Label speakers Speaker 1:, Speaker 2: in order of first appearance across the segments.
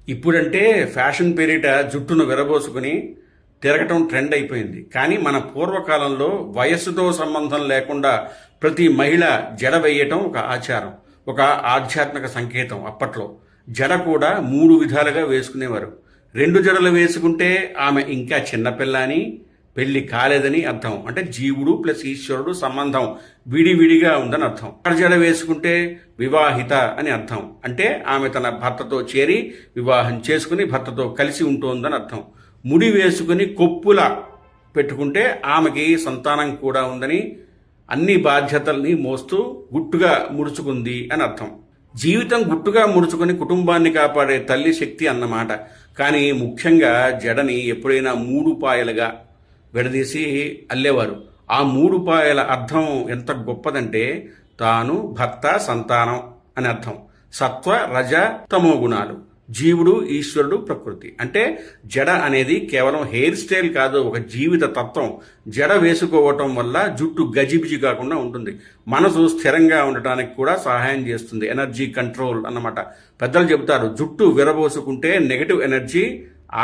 Speaker 1: ఇప్పుడంటే ఫ్యాషన్ పేరిట జుట్టును విరబోసుకుని తిరగటం ట్రెండ్ అయిపోయింది. కానీ మన పూర్వకాలంలో వయస్సుతో సంబంధం లేకుండా ప్రతి మహిళ జడ వేయటం ఒక ఆచారం, ఒక ఆధ్యాత్మిక సంకేతం. అప్పట్లో జడ కూడా 3 విధాలుగా వేసుకునేవారు. 2 జడలు వేసుకుంటే ఆమె ఇంకా చిన్నపిల్ల అని, పెళ్లి కాలేదని అర్థం. అంటే జీవుడు ప్లస్ ఈశ్వరుడు సంబంధం విడివిడిగా ఉందని అర్థం. జడ వేసుకుంటే వివాహిత అని అర్థం. అంటే ఆమె తన భర్తతో చేరి వివాహం చేసుకుని భర్తతో కలిసి ఉంటోందని అర్థం. ముడి వేసుకుని కొప్పుల పెట్టుకుంటే ఆమెకి సంతానం కూడా ఉందని, అన్ని బాధ్యతల్ని మోస్తూ గుట్టుగా ముడుచుకుంది అని అర్థం. జీవితం గుట్టుగా ముడుచుకుని కుటుంబాన్ని కాపాడే తల్లి శక్తి అన్నమాట. కానీ ముఖ్యంగా జడని ఎప్పుడైనా 3 పాయలుగా విడదీసి అల్లేవారు. ఆ 3 పాయల అర్థం ఎంత గొప్పదంటే తాను, భర్త, సంతానం అని అర్థం. సత్వ, రజ, తమో గుణాలు, జీవుడు, ఈశ్వరుడు, ప్రకృతి. అంటే జడ అనేది కేవలం హెయిర్ స్టైల్ కాదు, ఒక జీవిత తత్వం. జడ వేసుకోవటం వల్ల జుట్టు గజిబిజి కాకుండా ఉంటుంది, మనసు స్థిరంగా ఉండటానికి కూడా సహాయం చేస్తుంది. ఎనర్జీ కంట్రోల్ అన్నమాట. పెద్దలు చెబుతారు జుట్టు విరబోసుకుంటే నెగటివ్ ఎనర్జీ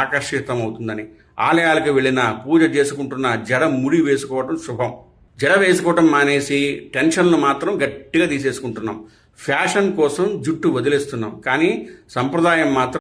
Speaker 1: ఆకర్షితం అవుతుందని. ఆలయాలకు వెళ్ళినా, పూజ చేసుకుంటున్న జడ ముడి వేసుకోవటం శుభం. జడ వేసుకోవటం మానేసి టెన్షన్లు మాత్రం గట్టిగా తీసేసుకుంటున్నాం. ఫ్యాషన్ కోసం జుట్టు వదిలేస్తున్నాం, కానీ సంప్రదాయం మాత్రం